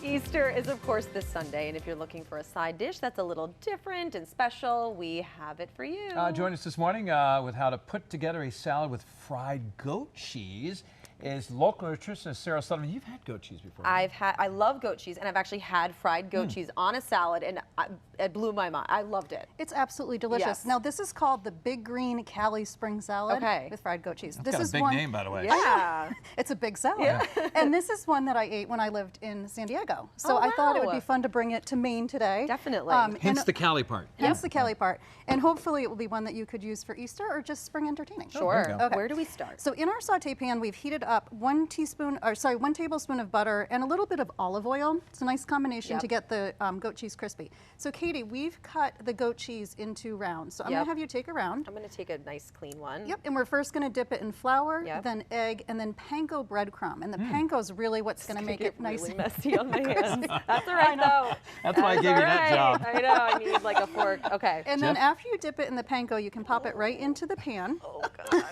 Easter is, of course, this Sunday, and if you're looking for a side dish that's a little different and special, we have it for you. Join us this morning with how to put together a salad with fried goat cheese is local nutritionist Sara Sullivan. You've had goat cheese before. I love goat cheese, and I've actually had fried goat cheese on a salad, and it blew my mind. I loved it. It's absolutely delicious. Yes. Now, this is called the Big Green Cali Spring Salad with fried goat cheese. This is a big name, by the way. Yeah. It's a big salad. Yeah. And this is one that I ate when I lived in San Diego. So I thought it would be fun to bring it to Maine today. Definitely. Hence the Cali part. Hence the Cali part. And hopefully it will be one that you could use for Easter or just spring entertaining. Sure. Okay. Where do we start? So in our saute pan, we've heated up 1 tablespoon of butter and a little bit of olive oil. It's a nice combination to get the goat cheese crispy. So Katie, we've cut the goat cheese into rounds. So I'm going to have you take a round. I'm going to take a nice clean one. Yep, and we're first going to dip it in flour, then egg, and then panko breadcrumb. And the panko is really what's going to make it nice really and messy on my hands. That's all right, though. That's why I gave you that job. I know, I need like a fork. Okay. And then after you dip it in the panko, you can pop it right into the pan. Oh, gosh.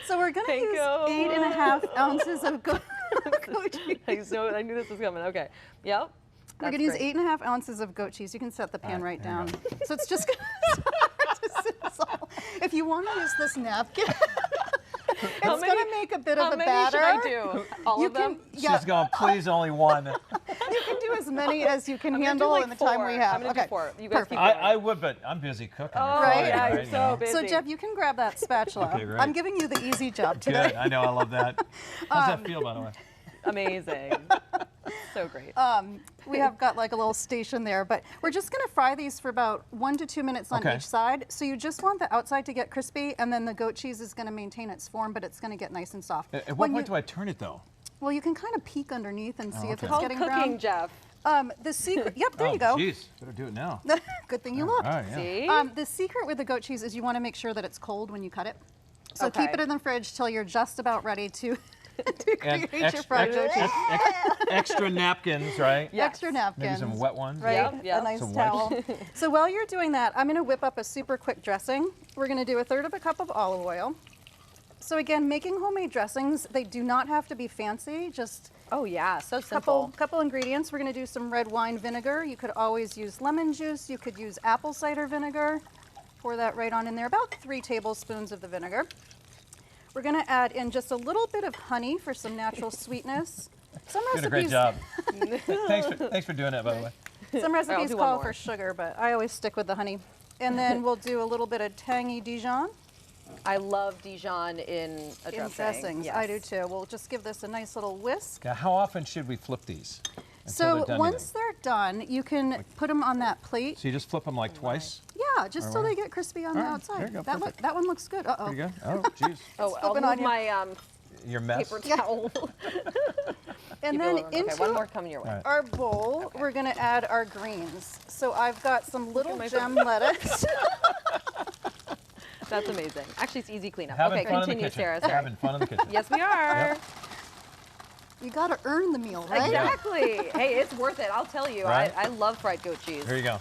So we're going to use 8.5 ounces of goat cheese. I knew this was coming. Okay. Yep. We're going to use 8.5 ounces of goat cheese. You can set the pan right down. So it's just going to start to sizzle. If you want to use this napkin, it's going to make a bit of a batter. How many should I do? All of them? She's going, please, only one. You can do as many as you can handle in the time we have. I'm going to do 4. You guys keep going. I would, but I'm busy cooking. Oh, right? Yeah, you're so busy. So, Jeff, you can grab that spatula. Okay, great. I'm giving you the easy job today. Good. I know. I love that. How's that feel, by the way? Amazing. So great. We have got like a little station there, but we're just going to fry these for about 1 to 2 minutes on each side. So you just want the outside to get crispy, and then the goat cheese is going to maintain its form, but it's going to get nice and soft. At what point do I turn it, though? Well, you can kind of peek underneath and see if it's getting cooking, brown. Jeff. The secret, yep, there you go. Jeez, better do it now. Good thing you looked. All right, See? The secret with the goat cheese is you want to make sure that it's cold when you cut it. So keep it in the fridge till you're just about ready to create your fried goat cheese. Extra napkins, right? Yes. Extra napkins. Maybe some wet ones. Right, Yep. a nice towel. So while you're doing that, I'm going to whip up a super quick dressing. We're going to do 1/3 cup of olive oil. So again, making homemade dressings, they do not have to be fancy, just so simple. Couple ingredients. We're going to do some red wine vinegar. You could always use lemon juice. You could use apple cider vinegar. Pour that right on in there, about 3 tablespoons of the vinegar. We're going to add in just a little bit of honey for some natural sweetness. Some recipes, you did a great job. Thanks for doing that, by the way. Some recipes call for sugar, but I always stick with the honey. And then we'll do a little bit of tangy Dijon. I love Dijon in a dressing. Dressings, yes. I do too. We'll just give this a nice little whisk. Now, how often should we flip these? So once they're done, you can put them on that plate. So you just flip them like twice? Yeah, just till they get crispy on the outside. There you go, that one looks good. Uh-oh. Pretty good. Oh, jeez. I'll move my your mess. paper towel. And then into one more coming your way. Our bowl, we're going to add our greens. So I've got some little gem lettuce. That's amazing. Actually, it's easy cleanup. Having fun continue, in the kitchen. Sarah. Having fun in the kitchen. Yes, we are. Yep. You got to earn the meal, right? Exactly. Hey, it's worth it. I'll tell you. Right? I love fried goat cheese. Here you go.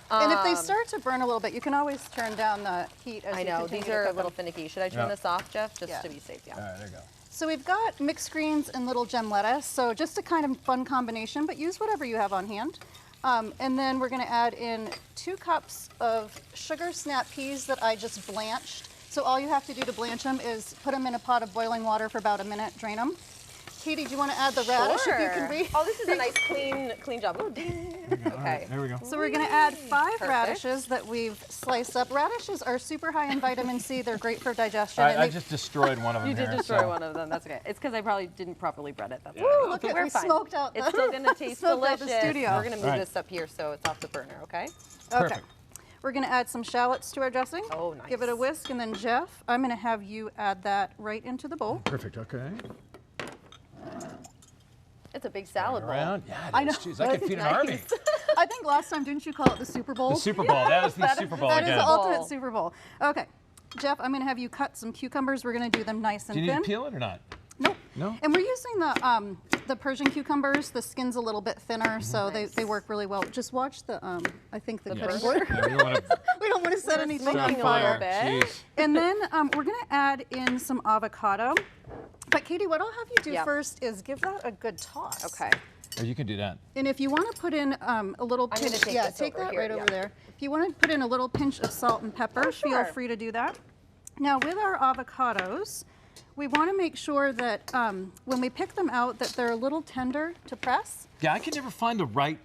And if they start to burn a little bit, you can always turn down the heat as I you know. continue These are to a cook little them. finicky. Should I turn this off, Jeff, just to be safe? Yeah. All right, there you go. So we've got mixed greens and little gem lettuce. So just a kind of fun combination, but use whatever you have on hand. And then we're going to add in 2 cups of sugar snap peas that I just blanched. So all you have to do to blanch them is put them in a pot of boiling water for about a minute, drain them. Katie, do you want to add the radish if you can read? Oh, this is a nice clean job. Oh, ding. Okay. Right, there we go. So we're going to add 5 radishes that we've sliced up. Radishes are super high in vitamin C. They're great for digestion. I just destroyed one of them. You did destroy one of them. That's okay. It's because I probably didn't properly bread it. That's Woo, look at we smoked out the, it's still going to taste delicious. The studio. We're going to move this up here so it's off the burner, okay? Perfect. We're going to add some shallots to our dressing. Oh, nice. Give it a whisk, and then Jeff, I'm going to have you add that right into the bowl. Perfect, okay. It's a big salad bowl. Yeah, I know. Jeez, I could feed an army. I think last time, didn't you call it the Super Bowl? The Super Bowl. That is the Super Bowl again. again. That is the ultimate Super Bowl. Okay. Jeff, I'm going to have you cut some cucumbers. We're going to do them nice and thin. Do you need to peel it or not? Nope. No? And we're using the Persian cucumbers. The skin's a little bit thinner, so they work really well. Just watch the, I think the cutting board. Yeah, we don't want to set anything on fire. And then we're going to add in some avocado. But Katie, what I'll have you do Yep. first is give that a good toss. Okay. Or you can do that. And if you want to put in a little I'm gonna pinch, take yeah, this take over that here, right over yeah. there. If you want to put in a little pinch of salt and pepper, feel sure. free to do that. Now with our avocados, we want to make sure that when we pick them out that they're a little tender to press. Yeah, I can never find the right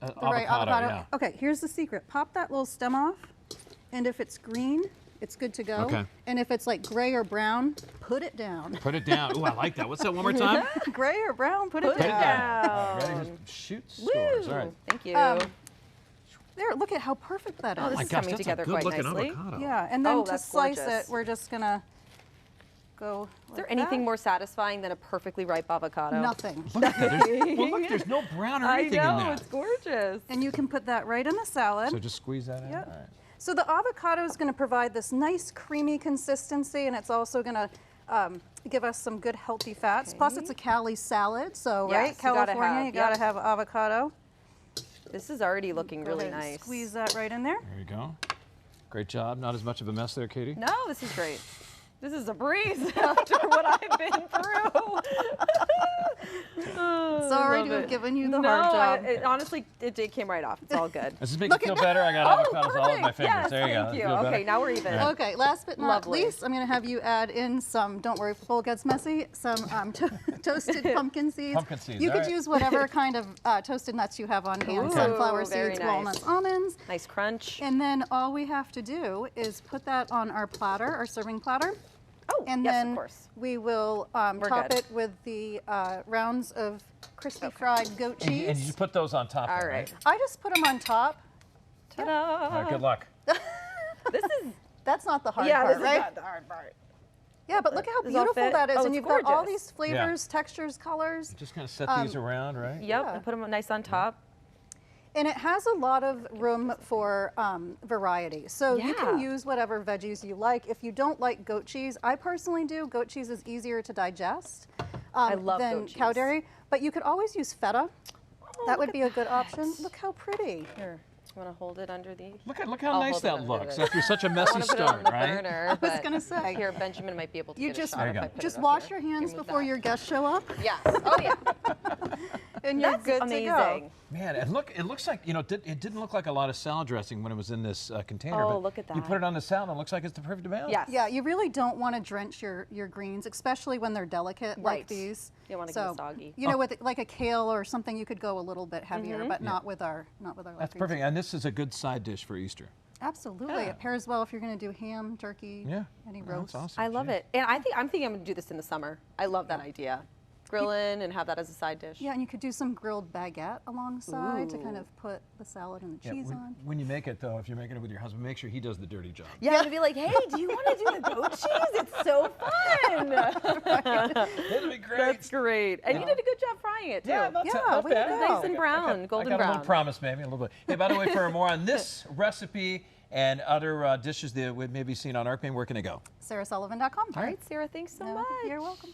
avocado. Yeah. Okay, here's the secret. Pop that little stem off, and if it's green, it's good to go. Okay. And if it's like gray or brown, put it down. Put it down. Ooh, I like that. What's that one more time? Gray or brown, put it Put it down. down. All right, ready to shoot scores. All right. Thank you. There, look at how perfect that is. Oh, this My is gosh, coming that's together a good quite looking nicely. avocado. Yeah, and then Oh, to that's slice gorgeous. it, we're just gonna go. Is there anything more satisfying than a perfectly ripe avocado? Nothing. Look at that. Well, look, there's no brown or I anything in know, that. it's gorgeous. And you can put that right in the salad. So just squeeze that in. Yep. All right. So the avocado is going to provide this nice creamy consistency, and it's also going to give us some good healthy fats. Plus, it's a Cali salad, so Yes, right, you gotta California, have, you got to yep. have avocado. This is already looking Go really ahead and nice. Squeeze that right in there. There you go. Great job. Not as much of a mess there, Katie. No, this is great. This is a breeze after what I've been through. Sorry love to have it. given you the No, hard job. honestly, it came right off. It's all good. Does this make Look you feel at better? I got avocados all over my perfect. fingers. Yes, there you go. thank you. Feel better? Okay, now we're even. All right. Okay, last but not Lovely. least, I'm going to have you add in some, don't worry if the bowl gets messy, some toasted pumpkin seeds. Pumpkin seeds, You all could right. use whatever kind of toasted nuts you have on hand, Ooh, sunflower very seeds, nice. walnuts, almonds. Nice crunch. And then all we have to do is put that on our platter, our serving platter. Oh, And yes, then of course. we will We're top good. it with the rounds of crispy fried goat cheese. And you put those on top. All there, right. I just put them on top. Ta-da! All right, good luck. This is That's not the hard yeah, part, this right? is not the hard part. Yeah, but look at how Does it all beautiful fit? that is. Oh, And it's you've got all gorgeous. these flavors, textures, colors. Just kind of set these around, right? Yep, Yeah. and put them nice on top. And it has a lot of room for variety. So you can Yeah. use whatever veggies you like. If you don't like goat cheese, I personally do. Goat cheese is easier to digest I love than goat cow cheese. dairy. But you could always use feta. Oh, That look would be at a good option. that. Look how pretty. Here, you want to hold it under the? Look how I'll nice hold it that under looks this. after such a I messy want to put it start, on the right? burner. I was but gonna say. Here, Benjamin might be able to You get just a shot if There I you put just it up wash here. your hands Give me before that. your guests show up, Yes. Oh yeah. and you're That's good amazing. to go. Man, it looks like, it didn't look like a lot of salad dressing when it was in this container. Oh, but look at You that. put it on the salad, and it looks like it's the perfect amount. Yes. Yeah, you really don't want to drench your greens, especially when they're delicate like Right. these. You wanna get so, it soggy. You know, with like a kale or something, you could go a little bit heavier, Mm-hmm. but not with our That's greens. perfect. And this is a good side dish for Easter. Absolutely, Yeah. it pairs well if you're going to do ham, turkey, Yeah. any Oh, roast. that's awesome. I love Gee. it, and I'm thinking I'm gonna do this in the summer. I love that idea. Grill in and have that as a side dish. Yeah, and you could do some grilled baguette alongside to kind Ooh. of put the salad and the Yeah, cheese when, on. when you make it, though, if you're making it with your husband, make sure he does the dirty job. Yeah, to be like, hey, do you want to do the goat cheese? It's so fun. It'll be great. That's great. And you did a good job frying it too. Yeah, not way to bad. go. Nice and brown, golden I got a brown. little promise, maybe, a little bit. Hey, by the way, for more on this recipe and other dishes that we may be seen on ArcMaine, where can they go? SarahSullivan.com. All right, Sarah, thanks so No, much. you're welcome.